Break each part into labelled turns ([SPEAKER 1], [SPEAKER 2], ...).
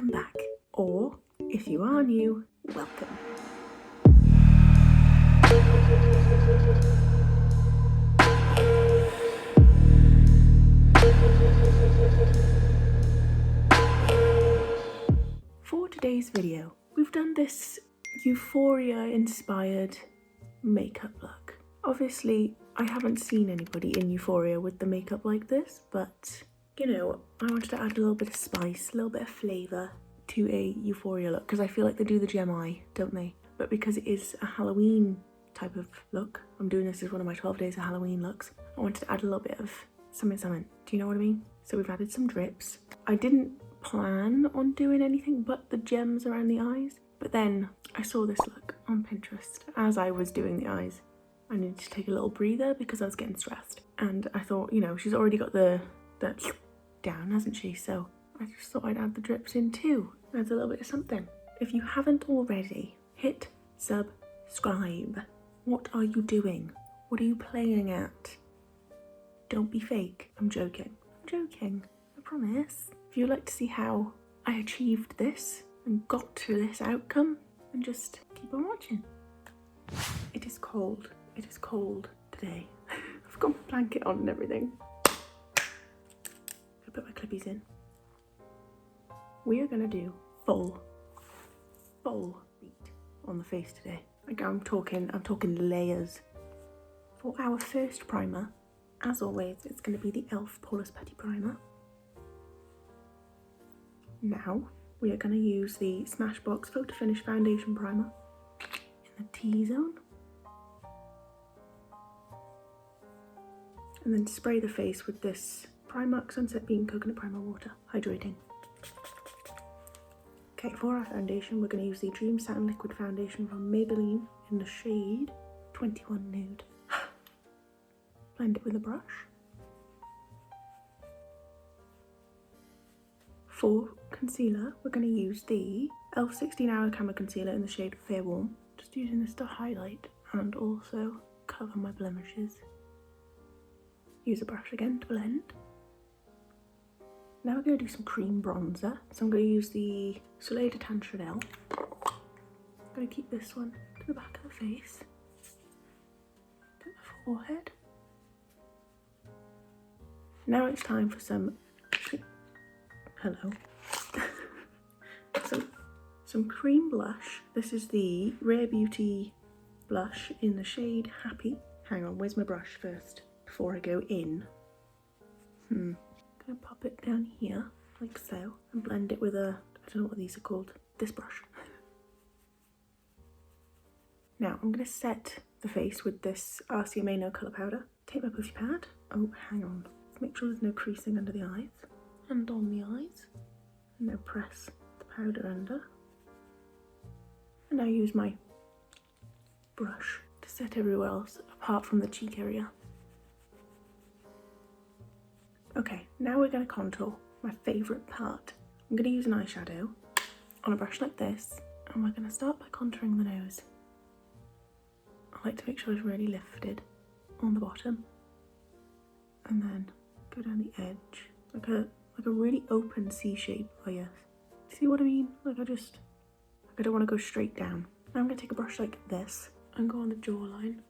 [SPEAKER 1] welcome back. Or, if you are new, welcome. For today's video, we've done this Euphoria inspired makeup look. Obviously, I haven't seen anybody in Euphoria with the makeup like this, but you know, I wanted to add a little bit of spice, a little bit of flavour to a Euphoria look, because I feel like they do the gem eye, don't they? But because it is a Halloween type of look, I'm doing this as one of my 12 days of Halloween looks, I wanted to add a little bit of something. Do you know what I mean? So we've added some drips. I didn't plan on doing anything but the gems around the eyes, but then I saw this look on Pinterest as I was doing the eyes. I needed to take a little breather because I was getting stressed, and I thought, you know, she's already got the down, hasn't she? So I just thought I'd add the drips in too. Adds a little bit of something. If you haven't already, hit subscribe. What are you doing? What are you playing at? Don't be fake. I'm joking. I promise. If you'd like to see how I achieved this and got to this outcome, then just keep on watching. It is cold. It is cold today. I've got my blanket on and everything. I put my clippies in. We are gonna do full beat on the face today. Like I'm talking layers. For our first primer, as always, it's gonna be the ELF Poreless Putty Primer. Now we are gonna use the Smashbox Photo Finish Foundation Primer in the T-zone. And then spray the face with this Primark Sunset Beam Coconut Primer Water, hydrating. Okay, for our foundation, we're going to use the Dream Satin Liquid Foundation from Maybelline in the shade 21 Nude. Blend it with a brush. For concealer, we're going to use the ELF 16 Hour Camera Concealer in the shade Fair Warm. Just using this to highlight and also cover my blemishes. Use a brush again to blend. Now we're going to do some cream bronzer. So I'm going to use the Soleil de Tanchadel. I'm going to keep this one to the back of the face, to the forehead. Now it's time for some, some cream blush. This is the Rare Beauty blush in the shade Happy. Hang on, where's my brush first before I go in? Gonna pop it down here like so and blend it with a, I don't know what these are called, this brush. Now I'm gonna set the face with this RCMA No Colour Powder. Take my poofy pad. Oh, hang on. Let's make sure there's no creasing under the eyes and on the eyes. And now press the powder under. And now use my brush to set everywhere else apart from the cheek area. Okay, now we're going to contour, my favourite part. I'm going to use an eyeshadow on a brush like this, and we're going to start by contouring the nose. I like to make sure it's really lifted on the bottom, and then go down the edge, like a really open C shape, I guess. See what I mean? I don't want to go straight down. Now I'm going to take a brush like this and go on the jawline.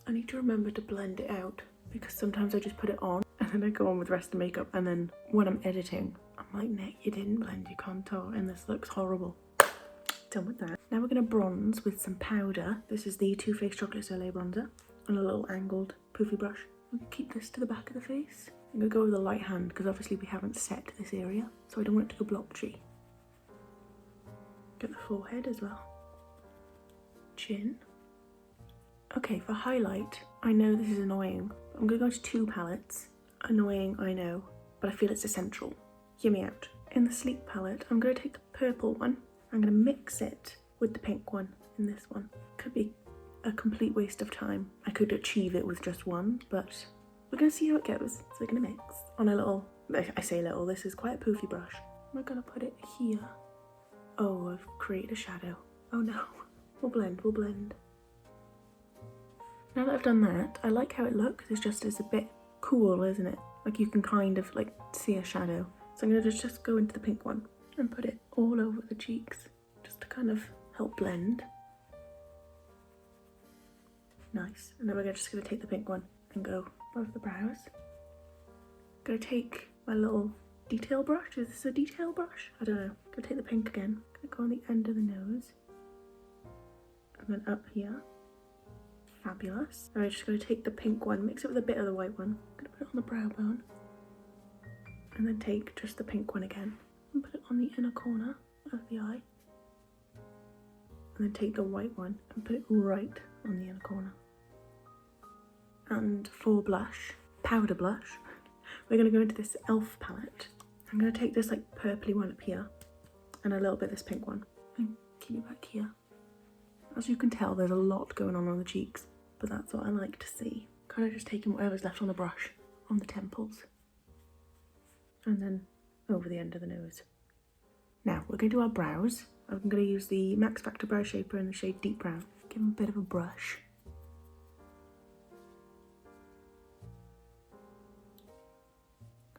[SPEAKER 1] I need to remember to blend it out, because sometimes I just put it on and then I go on with the rest of the makeup, and then when I'm editing, I'm like, Nick, you didn't blend your contour and this looks horrible. Done with that. Now we're going to bronze with some powder. This is the Too Faced Chocolate Soleil bronzer on a little angled poofy brush. I'm going to keep this to the back of the face. I'm going to go with a light hand because obviously we haven't set this area, so I don't want it to go blotchy. Get the forehead as well. Chin. Okay, for highlight, I know this is annoying, but I'm going to go to two palettes. Annoying, I know, but I feel it's essential. Hear me out. In the Sleep palette, I'm going to take the purple one. I'm going to mix it with the pink one in this one. Could be a complete waste of time. I could achieve it with just one, but we're going to see how it goes. So we're going to mix on a little, I say little, this is quite a poofy brush. We're going to put it here. Oh, I've created a shadow. Oh no. We'll blend. Now that I've done that, I like how it looks. It's just a bit cool, isn't it? Like you can kind of like see a shadow. So I'm going to just go into the pink one and put it all over the cheeks, just to kind of help blend. Nice. And then we're just going to take the pink one and go above the brows. Gonna take my little detail brush. Is this a detail brush? I don't know. Gonna take the pink again. Gonna go on the end of the nose. And then up here. Fabulous. Alright, just gonna take the pink one, mix it with a bit of the white one. Gonna put it on the brow bone. And then take just the pink one again and put it on the inner corner of the eye. And then take the white one and put it right on the inner corner. And for blush, powder blush, we're going to go into this ELF palette. I'm going to take this like purpley one up here and a little bit of this pink one and keep it back here. As you can tell, there's a lot going on the cheeks, but that's what I like to see. Kind of just taking whatever's left on the brush on the temples and then over the end of the nose. Now we're going to do our brows. I'm going to use the Max Factor Brow Shaper in the shade Deep Brown. Give them a bit of a brush.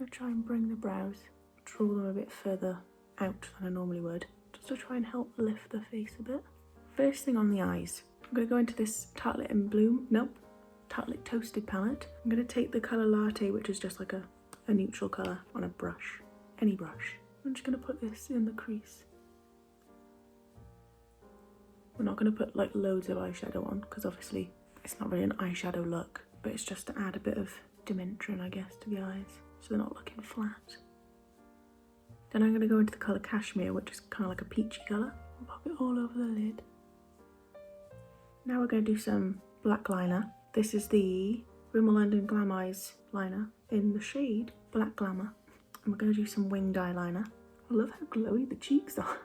[SPEAKER 1] I'm going to try and bring the brows, draw them a bit further out than I normally would, just to try and help lift the face a bit. First thing on the eyes, I'm going to go into this Tartlet in Bloom, Tartlet Toasted palette. I'm going to take the colour Latte, which is just like a neutral colour, on a brush, any brush. I'm just going to put this in the crease. We're not going to put like loads of eyeshadow on, because obviously it's not really an eyeshadow look, but it's just to add a bit of dimension, I guess, to the eyes, so they're not looking flat. Then I'm going to go into the colour Cashmere, which is kind of like a peachy colour, and pop it all over the lid. Now we're going to do some black liner. This is the Rimmel London Glam Eyes liner in the shade Black Glamour. And we're going to do some winged eyeliner. I love how glowy the cheeks are.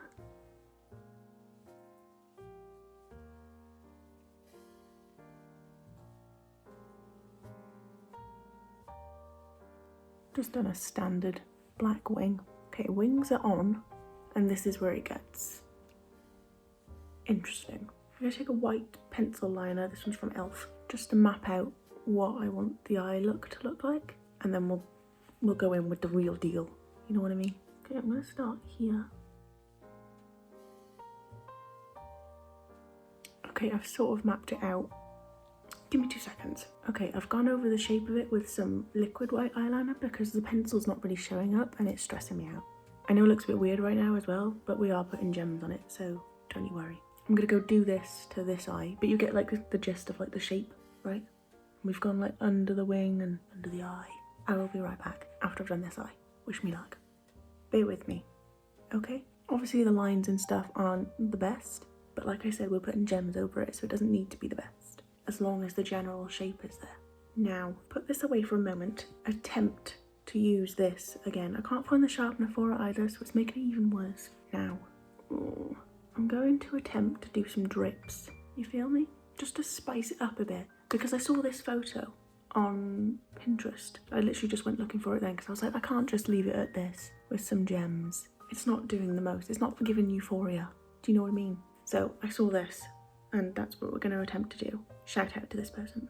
[SPEAKER 1] Just done a standard black wing. Okay, wings are on, and this is where it gets interesting. I'm going to take a white pencil liner, this one's from ELF, just to map out what I want the eye look to look like, and then we'll go in with the real deal, you know what I mean? Okay, I'm going to start here. Okay, I've sort of mapped it out. Give me 2 seconds. Okay, I've gone over the shape of it with some liquid white eyeliner because the pencil's not really showing up and it's stressing me out. I know it looks a bit weird right now as well, but we are putting gems on it, so don't you worry. I'm gonna go do this to this eye, but you get like the gist of like the shape, right? We've gone like under the wing and under the eye. I will be right back after I've done this eye. Wish me luck. Bear with me, okay? Obviously the lines and stuff aren't the best, but like I said, we're putting gems over it, so it doesn't need to be the best, as long as the general shape is there. Now, put this away for a moment. Attempt to use this again. I can't find the sharpener for it either, so it's making it even worse. Now, I'm going to attempt to do some drips. You feel me? Just to spice it up a bit, because I saw this photo on Pinterest. I literally just went looking for it then, because I was like, I can't just leave it at this with some gems. It's not doing the most. It's not giving euphoria. Do you know what I mean? So I saw this, and that's what we're going to attempt to do. Shout out to this person.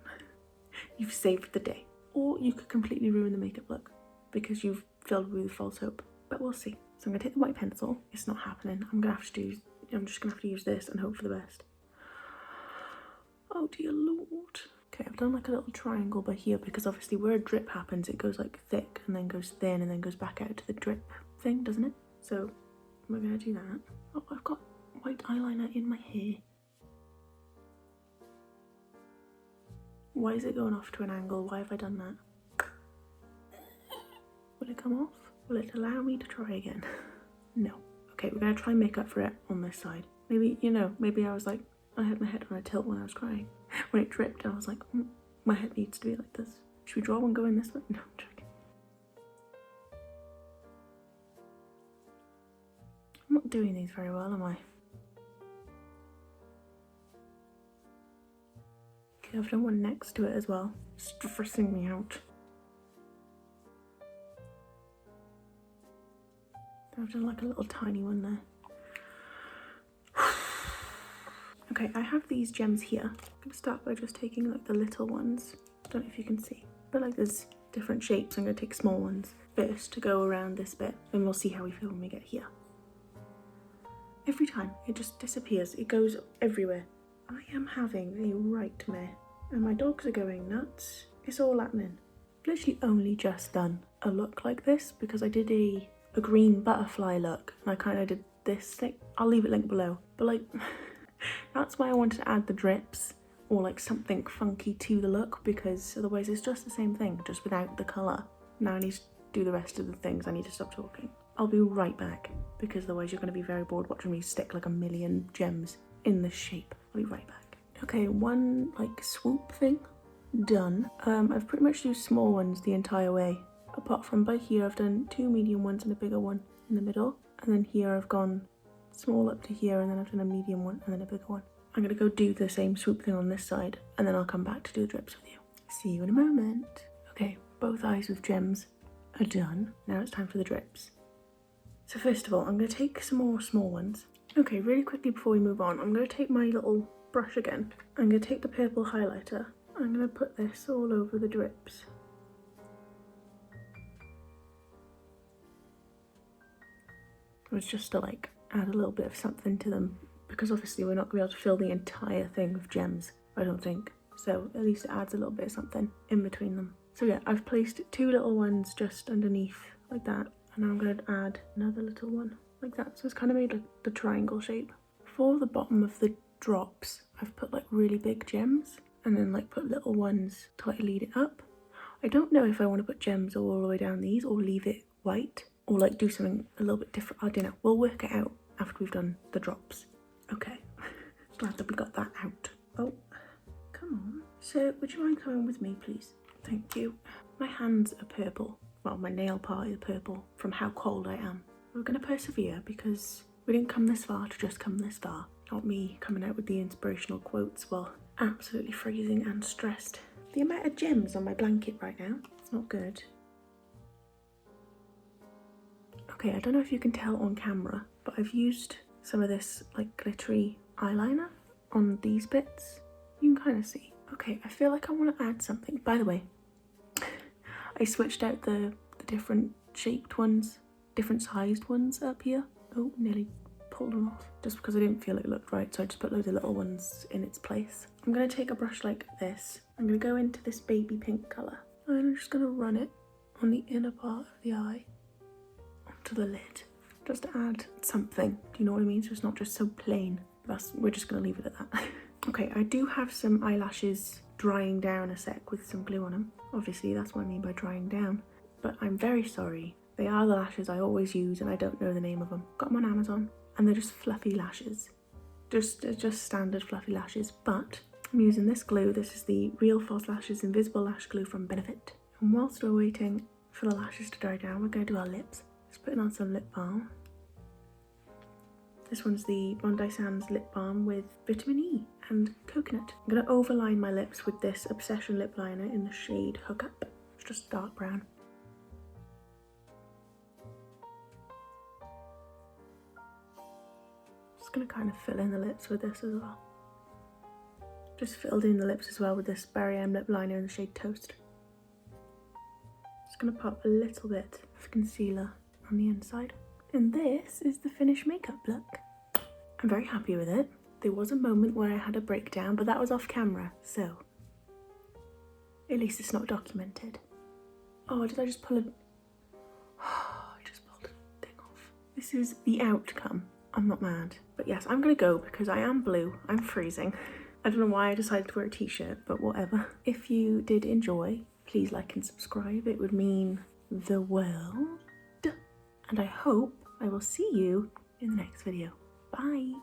[SPEAKER 1] You've saved the day. Or you could completely ruin the makeup look because you've filled with false hope. But we'll see. So I'm going to take the white pencil. It's not happening. I'm just going to have to use this and hope for the best. Oh dear Lord. Okay, I've done like a little triangle by here because obviously where a drip happens, it goes like thick and then goes thin and then goes back out to the drip thing, doesn't it? So we're going to do that. Oh, I've got white eyeliner in my hair. Why is it going off to an angle? Why have I done that? Will it come off? Will it allow me to try again? No. Okay, we're going to try and make up for it on this side. Maybe, maybe I was like, I had my head on a tilt when I was crying. When it dripped, I was like, my head needs to be like this. Should we draw one going this way? No, I'm joking. I'm not doing these very well, am I? Okay, I've done one next to it as well. It's stressing me out. I've done like a little tiny one there. Okay, I have these gems here. I'm gonna start by just taking like the little ones. Don't know if you can see, but like there's different shapes. I'm gonna take small ones first to go around this bit, and we'll see how we feel when we get here. Every time, it just disappears. It goes everywhere. I am having a nightmare. And my dogs are going nuts. It's all happening. I've literally only just done a look like this because I did a green butterfly look. And I kind of did this thing. I'll leave it linked below. But like, that's why I wanted to add the drips or like something funky to the look, because otherwise it's just the same thing, just without the colour. Now I need to do the rest of the things. I need to stop talking. I'll be right back, because otherwise you're going to be very bored watching me stick like a million gems in this shape. I'll be right back. Okay, one like swoop thing done. I've pretty much used small ones the entire way. Apart from by here, I've done 2 medium ones and a bigger one in the middle. And then here I've gone small up to here, and then I've done a medium one and then a bigger one. I'm going to go do the same swoop thing on this side, and then I'll come back to do the drips with you. See you in a moment. Okay, both eyes with gems are done. Now it's time for the drips. So first of all, I'm going to take some more small ones. Okay, really quickly before we move on, I'm going to take my little brush again. I'm going to take the purple highlighter. I'm going to put this all over the drips. It was just to like add a little bit of something to them, because obviously we're not going to be able to fill the entire thing with gems, I don't think. So at least it adds a little bit of something in between them. So yeah, I've placed 2 little ones just underneath like that, and I'm going to add another little one like that. So it's kind of made like the triangle shape. For the bottom of the drops, I've put like really big gems and then like put little ones to like lead it up. I don't know if I want to put gems all the way down these or leave it white or like do something a little bit different. I don't know. We'll work it out after we've done the drops. Okay, glad that we got that out. Oh, come on. So would you mind coming with me, please? Thank you. My hands are purple. Well, my nail part is purple from how cold I am. We're going to persevere because we didn't come this far to just come this far. Not me coming out with the inspirational quotes while absolutely freezing and stressed. The amount of gems on my blanket right now, it's not good. Okay, I don't know if you can tell on camera, but I've used some of this like glittery eyeliner on these bits. You can kind of see. Okay, I feel like I want to add something. By the way, I switched out the different shaped ones, different sized ones up here. Oh, nearly pulled them off. Just because I didn't feel it looked right, so I just put loads of little ones in its place. I'm going to take a brush like this. I'm going to go into this baby pink colour. And I'm just going to run it on the inner part of the eye onto the lid. Just to add something, do you know what I mean? So it's not just so plain. We're just going to leave it at that. Okay, I do have some eyelashes drying down a sec with some glue on them. Obviously, that's what I mean by drying down. But I'm very sorry. They are the lashes I always use and I don't know the name of them. Got them on Amazon and they're just fluffy lashes. Just standard fluffy lashes. But I'm using this glue. This is the Real False Lashes Invisible Lash Glue from Benefit. And whilst we're waiting for the lashes to dry down, we're going to do our lips. Just putting on some lip balm. This one's the Bondi Sands lip balm with vitamin E and coconut. I'm going to overline my lips with this Obsession lip liner in the shade Hookup. It's just dark brown. Just going to kind of fill in the lips with this as well. Just filled in the lips as well with this Barry M lip liner in the shade Toast. Just going to pop a little bit of concealer on the inside. And this is the finished makeup look. I'm very happy with it. There was a moment where I had a breakdown, but that was off camera, so at least it's not documented. Oh, did I just pull a... I just pulled a thing off. This is the outcome. I'm not mad. But yes, I'm gonna go because I am blue. I'm freezing. I don't know why I decided to wear a t-shirt, but whatever. If you did enjoy, please like and subscribe. It would mean the world. And I hope I will see you in the next video. Bye!